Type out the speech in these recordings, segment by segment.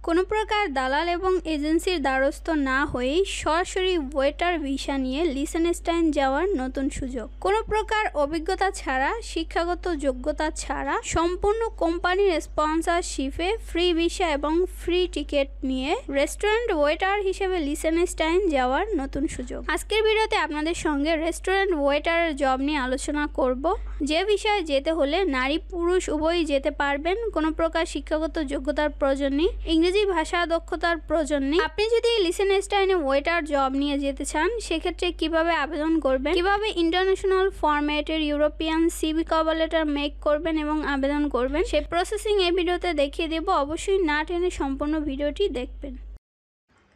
কোনো প্রকার দালাল এবং এজেন্সির দ্বারস্থ না হয়েই সরাসরি ওয়েটার ভিসা নিয়ে লিসেনস্টাইন যাওয়ার নতুন সুযোগ। কোনো প্রকার অভিজ্ঞতা ছাড়া, শিক্ষাগত যোগ্যতা ছাড়া সম্পূর্ণ কোম্পানির স্পন্সরশিপে ফ্রি ভিসা এবং ফ্রি টিকিট নিয়ে রেস্টুরেন্ট ওয়েটার হিসেবে লিসেনস্টাইন যাওয়ার নতুন সুযোগ। আজকের ভিডিওতে আপনাদের সঙ্গে রেস্টুরেন্ট ওয়েটারের জব নিয়ে আলোচনা করব, যে বিষয়ে যেতে হলে নারী পুরুষ উভয়ই যেতে পারবেন। কোনো প্রকার শিক্ষাগত যোগ্যতার প্রয়োজন নেই, ইংরেজি ভাষা দক্ষতার প্রয়োজন নেই। আপনি যদি লিসেনস্টাইনে ওয়েটার জব নিয়ে যেতে চান, সেক্ষেত্রে কিভাবে আবেদন করবেন, কিভাবে ইন্টারন্যাশনাল ফরম্যাটের European CV cover letter make করবেন এবং আবেদন করবেন, সেই প্রসেসিং এই ভিডিওতে দেখিয়ে দেব। অবশ্যই না টেনে সম্পূর্ণ ভিডিওটি দেখবেন।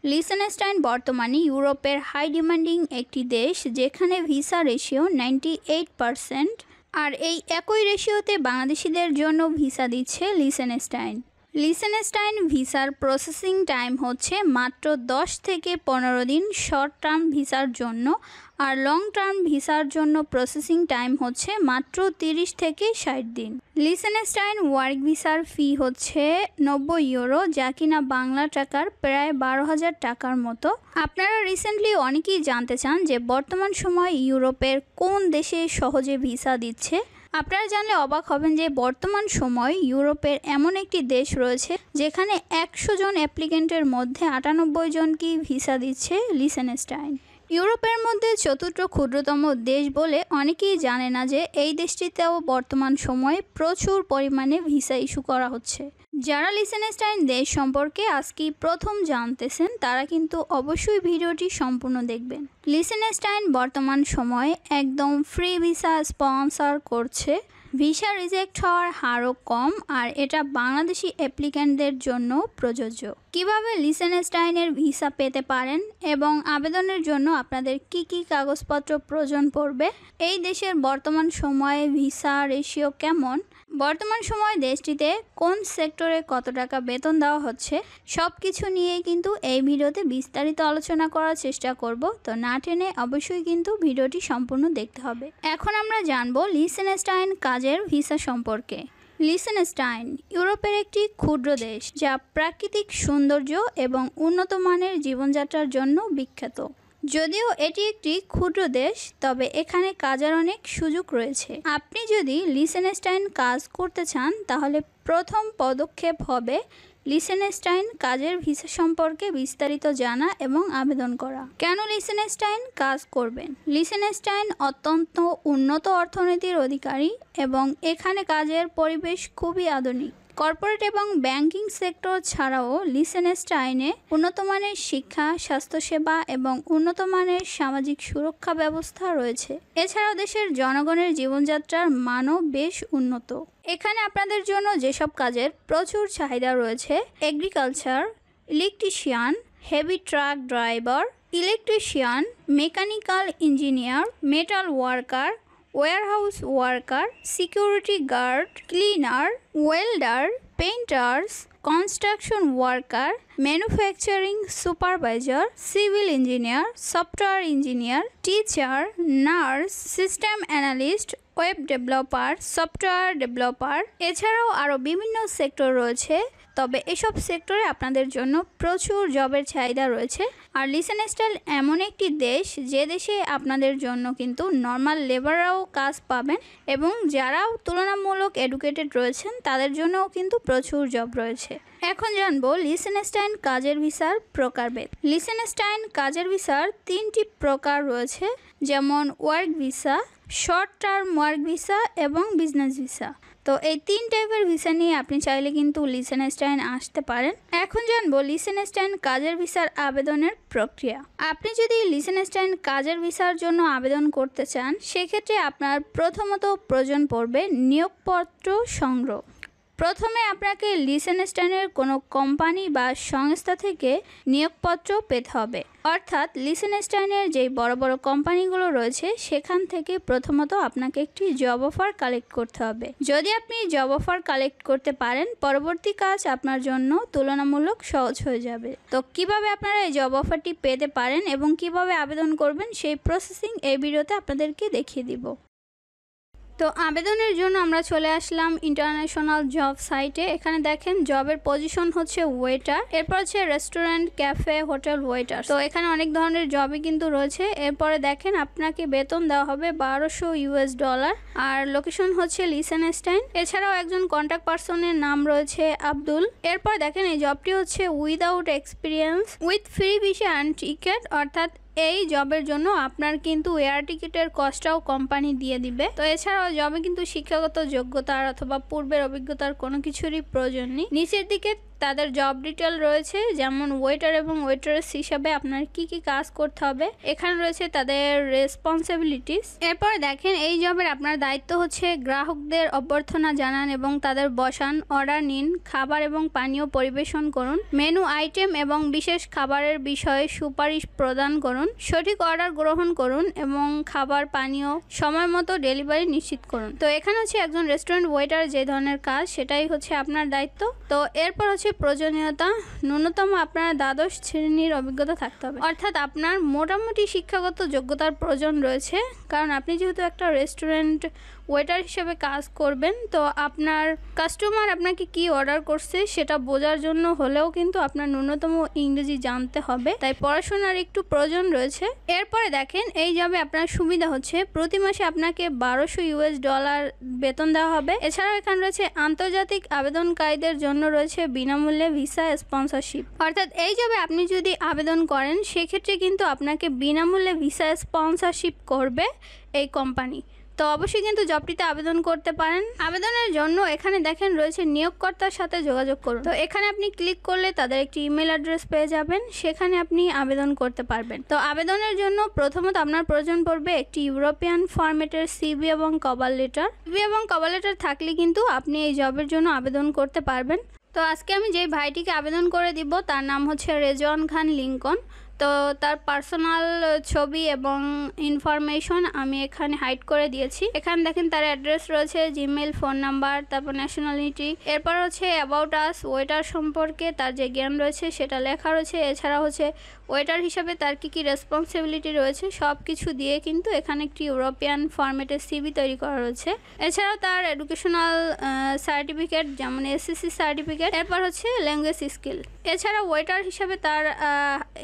লিসেনস্টাইন বর্তমানে ইউরোপের হাই ডিমান্ডিং একটি দেশ, যেখানে ভিসা রেশিও 98%, আর এই একই রেশিওতে বাংলাদেশিদের জন্য ভিসা দিচ্ছে লিসেনস্টাইন। লিসেনস্টাইন ভিসার প্রসেসিং টাইম হচ্ছে মাত্র 10 থেকে 15 দিন শর্ট টার্ম ভিসার জন্য, আর লং টার্ম ভিসার জন্য প্রসেসিং টাইম হচ্ছে মাত্র 30 থেকে 60 দিন। লিসেনস্টাইন ওয়ার্ক ভিসার ফি হচ্ছে 90 ইউরো, যা কিনা বাংলা টাকার প্রায় 12,000 টাকার মতো। আপনারা রিসেন্টলি অনেকেই জানতে চান যে বর্তমান সময়ে ইউরোপের কোন দেশে সহজে ভিসা দিচ্ছে। আপনারা জানলে অবাক হবেন যে বর্তমান সময় ইউরোপের এমন একটি দেশ রয়েছে যেখানে 100 জন অ্যাপ্লিকেন্টের মধ্যে 98 জনকেই ভিসা দিচ্ছে লিসেনস্টাইন। ইউরোপের মধ্যে চতুর্থ ক্ষুদ্রতম দেশ বলে অনেকেই জানে না যে এই দেশটিতেও বর্তমান সময়ে প্রচুর পরিমাণে ভিসা ইস্যু করা হচ্ছে। যারা লিসেনস্টাইন দেশ সম্পর্কে আজকেই প্রথম জানতেছেন, তারা কিন্তু অবশ্যই ভিডিওটি সম্পূর্ণ দেখবেন। লিসেনস্টাইন বর্তমান সময়ে একদম ফ্রি ভিসা স্পন্সর করছে। ভিসা রিজেক্ট হওয়ার হারও কম, আর এটা বাংলাদেশি অ্যাপ্লিক্যান্টদের জন্য প্রযোজ্য। কিভাবে লিসেনস্টাইনের ভিসা পেতে পারেন এবং আবেদনের জন্য আপনাদের কি কি কাগজপত্র প্রয়োজন পড়বে, এই দেশের বর্তমান সময়ে ভিসা রেশিও কেমন, বর্তমান সময়ে দেশটিতে কোন সেক্টরে কত টাকা বেতন দেওয়া হচ্ছে, সব কিছু নিয়েই কিন্তু এই ভিডিওতে বিস্তারিত আলোচনা করার চেষ্টা করব। তো না টেনে অবশ্যই কিন্তু ভিডিওটি সম্পূর্ণ দেখতে হবে। এখন আমরা জানবো লিসেনস্টাইন কাজের ভিসা সম্পর্কে। লিসেনস্টাইন ইউরোপের একটি ক্ষুদ্র দেশ, যা প্রাকৃতিক সৌন্দর্য এবং উন্নত মানের জীবনযাত্রার জন্য বিখ্যাত। যদিও এটি একটি ক্ষুদ্র দেশ, তবে এখানে কাজের অনেক সুযোগ রয়েছে। আপনি যদি লিসেনস্টাইন কাজ করতে চান, তাহলে প্রথম পদক্ষেপ হবে লিসেনস্টাইন কাজের ভিসা সম্পর্কে বিস্তারিত জানা এবং আবেদন করা। কেন লিসেনস্টাইন কাজ করবেন? লিসেনস্টাইন অত্যন্ত উন্নত অর্থনীতির অধিকারী এবং এখানে কাজের পরিবেশ খুবই আধুনিক। কর্পোরেট এবং ব্যাংকিং সেক্টর ছাড়াও লিসেনস্টাইনে উন্নতমানের শিক্ষা, স্বাস্থ্যসেবা এবং উন্নতমানের সামাজিক সুরক্ষা ব্যবস্থা রয়েছে। এছাড়াও দেশের জনগণের জীবনযাত্রার মানও বেশ উন্নত। এখানে আপনাদের জন্য যেসব কাজের প্রচুর চাহিদা রয়েছে: agriculture, electrician, heavy truck driver, electrician, mechanical engineer, metal worker, warehouse worker, security guard, cleaner, welder, painters, construction worker, manufacturing supervisor, civil engineer, software engineer, teacher, nurse, system analyst, web developer, software developer. এছাড়াও আরও বিভিন্ন sector রয়েছে, তবে এসব সেক্টরে আপনাদের জন্য প্রচুর জবের চাহিদা রয়েছে। আর লিসেনস্টাইন এমন একটি দেশ, যে দেশে আপনাদের জন্য কিন্তু নর্মাল লেবাররাও কাজ পাবেন, এবং যারাও তুলনামূলক এডুকেটেড রয়েছেন তাদের জন্যও কিন্তু প্রচুর জব রয়েছে। এখন জানবো লিসেনস্টাইন কাজের ভিসার প্রকারভেদ। লিসেনস্টাইন কাজের ভিসার 3টি প্রকার রয়েছে, যেমন work visa, short term work visa এবং বিজনেস ভিসা। তো এই 3 টাইপের ভিসা নিয়ে আপনি চাইলে কিন্তু লিসেনস্টাইন আসতে পারেন। এখন জানবো লিসেনস্টাইন কাজের ভিসার আবেদনের প্রক্রিয়া। আপনি যদি লিসেনস্টাইন কাজের ভিসার জন্য আবেদন করতে চান, সেক্ষেত্রে আপনার প্রথমত প্রয়োজন পড়বে নিয়োগপত্র সংগ্রহ। প্রথমে আপনাকে লিসেনস্টাইনের কোনো কোম্পানি বা সংস্থা থেকে নিয়োগপত্র পেতে হবে, অর্থাৎ লিসেনস্টাইনের যেই বড় বড় কোম্পানিগুলো রয়েছে সেখান থেকে প্রথমত আপনাকে একটি জব অফার কালেক্ট করতে হবে। যদি আপনি জব অফার কালেক্ট করতে পারেন, পরবর্তী কাজ আপনার জন্য তুলনামূলক সহজ হয়ে যাবে। তো কিভাবে আপনারা এই জব অফারটি পেতে পারেন এবং কিভাবে আবেদন করবেন, সেই প্রসেসিং এই ভিডিওতে আপনাদেরকে দেখিয়ে দিব। তো আবেদনের জন্য আমরা চলে আসলাম ইন্টারন্যাশনাল জব সাইটে। এখানে দেখেন জবের পজিশন হচ্ছে ওয়েটার, এরপর হচ্ছে রেস্টুরেন্ট, ক্যাফে, হোটেল ওয়েটার। তো এখানে অনেক ধরনের জবই কিন্তু রয়েছে। এরপরে দেখেন আপনাকে বেতন দেওয়া হবে $1200 আর লোকেশন হচ্ছে লিসেনস্টাইন। এছাড়াও একজন কন্ট্যাক্ট পার্সনের নাম রয়েছে আব্দুল। এরপর দেখেন এই জবটি হচ্ছে without experience with free visa and ticket, অর্থাৎ এই জবের জন্য আপনার কিন্তু এয়ার টিকিটের কস্টটাও কোম্পানি দিয়ে দিবে। তো এছাড়াও জবে কিন্তু শিক্ষাগত যোগ্যতার অথবা পূর্বের অভিজ্ঞতার কোনো কিছুরই প্রয়োজন নেই। নিচের দিকে তাদের জব ডিটেল রয়েছে, যেমন ওয়েটার এবং ওয়েটারেস হিসাবে আপনার কি কি কাজ করতে হবে। এখানে রয়েছে তাদের রেসপন্সিবিলিটিস। এরপর দেখেন এই জবের আপনার দায়িত্ব হচ্ছে গ্রাহকদের অভ্যর্থনা জানান এবং তাদের বসান, অর্ডার নিন, খাবার এবং পানীয় পরিবেশন করুন, মেনু আইটেম এবং বিশেষ খাবারের বিষয়ে সুপারিশ প্রদান করুন, সঠিক অর্ডার গ্রহণ করুন এবং খাবার পানীয় সময় মতো ডেলিভারি নিশ্চিত করুন। তো এখানে হচ্ছে একজন রেস্টুরেন্ট ওয়েটার যে ধরনের কাজ সেটাই হচ্ছে আপনার দায়িত্ব। তো এরপর হচ্ছে প্রয়োজনীয়তা, ন্যূনতম আপনার দ্বাদশ শ্রেণীর অভিজ্ঞতা থাকতে হবে, অর্থাৎ আপনার মোটামুটি শিক্ষাগত যোগ্যতার প্রয়োজন রয়েছে। কারণ আপনি যেহেতু একটা রেস্টুরেন্ট ওয়েটার হিসেবে কাজ করবেন, তো আপনার কাস্টমার আপনাকে কি অর্ডার করছে সেটা বোঝার জন্য হলেও কিন্তু আপনার ন্যূনতম ইংরেজি জানতে হবে, তাই পড়াশোনার একটু প্রয়োজন রয়েছে। এরপরে দেখেন এই জবে আপনার সুবিধা হচ্ছে প্রতি মাসে আপনাকে $1200 বেতন দেওয়া হবে। এছাড়াও এখানে রয়েছে আন্তর্জাতিক আবেদনকারীদের জন্য রয়েছে বিনামূল্যে ভিসা স্পন্সরশিপ, অর্থাৎ এই জবে আপনি যদি আবেদন করেন সেক্ষেত্রে কিন্তু আপনাকে বিনামূল্যে ভিসা স্পন্সরশিপ করবে এই কোম্পানি। তো অবশ্যই কিন্তু জবটিতে আবেদন করতে পারেন। আবেদনের জন্য এখানে দেখেন রয়েছে নিয়োগকর্তার সাথে যোগাযোগ করুন। তো এখানে আপনি ক্লিক করলে তাদের একটি ইমেল অ্যাড্রেস পেয়ে যাবেন, সেখানে আপনি আবেদন করতে পারবেন। তো আবেদনের জন্য প্রথমত আপনার প্রয়োজন পড়বে একটি ইউরোপিয়ান ফরম্যাটের সিভি এবং কভার লেটার। সিভি এবং কভার লেটার থাকলে কিন্তু আপনি এই জবের জন্য আবেদন করতে পারবেন। তো আজকে আমি যেই ভাইটিকে আবেদন করে দিব তার নাম হচ্ছে রেজওয়ান খান লিঙ্কন। তো তার পার্সোনাল ছবি এবং ইনফরমেশন আমি এখানে হাইড করে দিয়েছি। এখানে দেখেন তার অ্যাড্রেস রয়েছে, জিমেল, ফোন নাম্বার, তারপর ন্যাশনালিটি, এরপর হচ্ছে অ্যাবাউট আস, ওয়েটার সম্পর্কে তার যে জ্ঞান রয়েছে সেটা লেখা রয়েছে। এছাড়া হচ্ছে ওয়েটার হিসাবে তার কী কী রেসপন্সিবিলিটি রয়েছে সব কিছু দিয়ে কিন্তু এখানে একটি ইউরোপিয়ান ফরম্যাটের সিভি তৈরি করা রয়েছে। এছাড়াও তার এডুকেশনাল সার্টিফিকেট যেমন এসএসসি সার্টিফিকেট, এরপর হচ্ছে ল্যাঙ্গুয়েজ স্কিল। এছাড়া ওয়েটার হিসাবে তার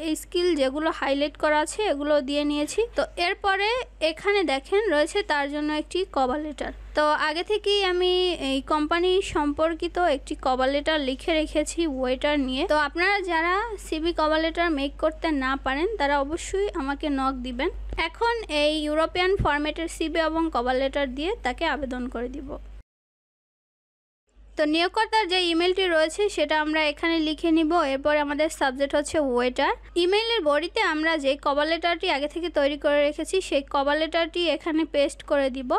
এই স্কিল যেগুলো হাইলাইট করা আছে এগুলো দিয়ে নিয়েছি। তো এরপরে এখানে দেখেন রয়েছে তার জন্য একটি কভার লেটার। তো আগে থেকেই আমি এই কোম্পানি সম্পর্কিত একটি কভার লেটার লিখে রেখেছি ওয়েটার নিয়ে। তো আপনারা যারা সিভি কভার লেটার মেক করতে না পারেন তারা অবশ্যই আমাকে নক দিবেন। এখন এই ইউরোপিয়ান ফরম্যাটের সিভি এবং কভার লেটার দিয়ে তাকে আবেদন করে দিব। তো নিয়োগকর্তার যে ইমেলটি রয়েছে সেটা আমরা এখানে লিখে নিব। এরপর আমাদের সাবজেক্ট হচ্ছে ওয়েটার। ইমেইলের বডিতে আমরা যে কভার লেটারটি আগে থেকে তৈরি করে রেখেছি সেই কভার লেটারটি এখানে পেস্ট করে দিব।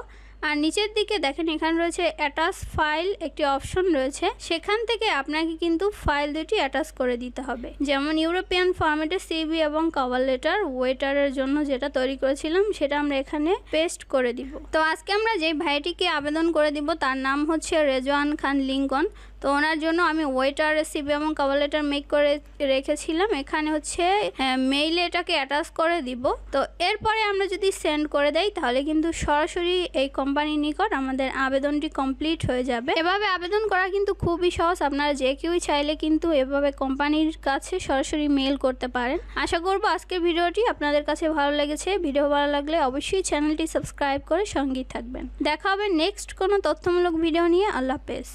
আর নিচের দিকে দেখেন এখানে রয়েছে অ্যাটাচ ফাইল একটি অপশন রয়েছে, সেখান থেকে আপনাকে কিন্তু ফাইল দুটি অ্যাটাচ করে দিতে হবে। যেমন ইউরোপিয়ান ফরম্যাটের সিভি এবং কভার লেটার ওয়েটারের জন্য যেটা তৈরি করেছিলাম সেটা আমরা এখানে পেস্ট করে দিব। তো আজকে আমরা যে ভাইটিকে আবেদন করে দিব তার নাম হচ্ছে রেজওয়ান খান লিঙ্কন। তো ওনার জন্য আমি ওয়েটার সিভি এবং কভার লেটার মেক করে রেখেছিলাম, এখানে হচ্ছে মেইলে এটাকে অ্যাটাচ করে দিব। তো এরপরে আমরা যদি সেন্ড করে দেই তাহলে কিন্তু সরাসরি এই কোম্পানির নিকট আমাদের আবেদনটি কমপ্লিট হয়ে যাবে। এভাবে আবেদন করা কিন্তু খুবই সহজ, আপনারা যে কেউই চাইলে কিন্তু এভাবে কোম্পানির কাছে সরাসরি মেইল করতে পারেন। আশা করব আজকের ভিডিওটি আপনাদের কাছে ভালো লেগেছে। ভিডিও ভালো লাগলে অবশ্যই চ্যানেলটি সাবস্ক্রাইব করে সঙ্গেই থাকবেন। দেখা হবে নেক্সট কোনো তথ্যমূলক ভিডিও নিয়ে। আল্লাহ হাফেজ।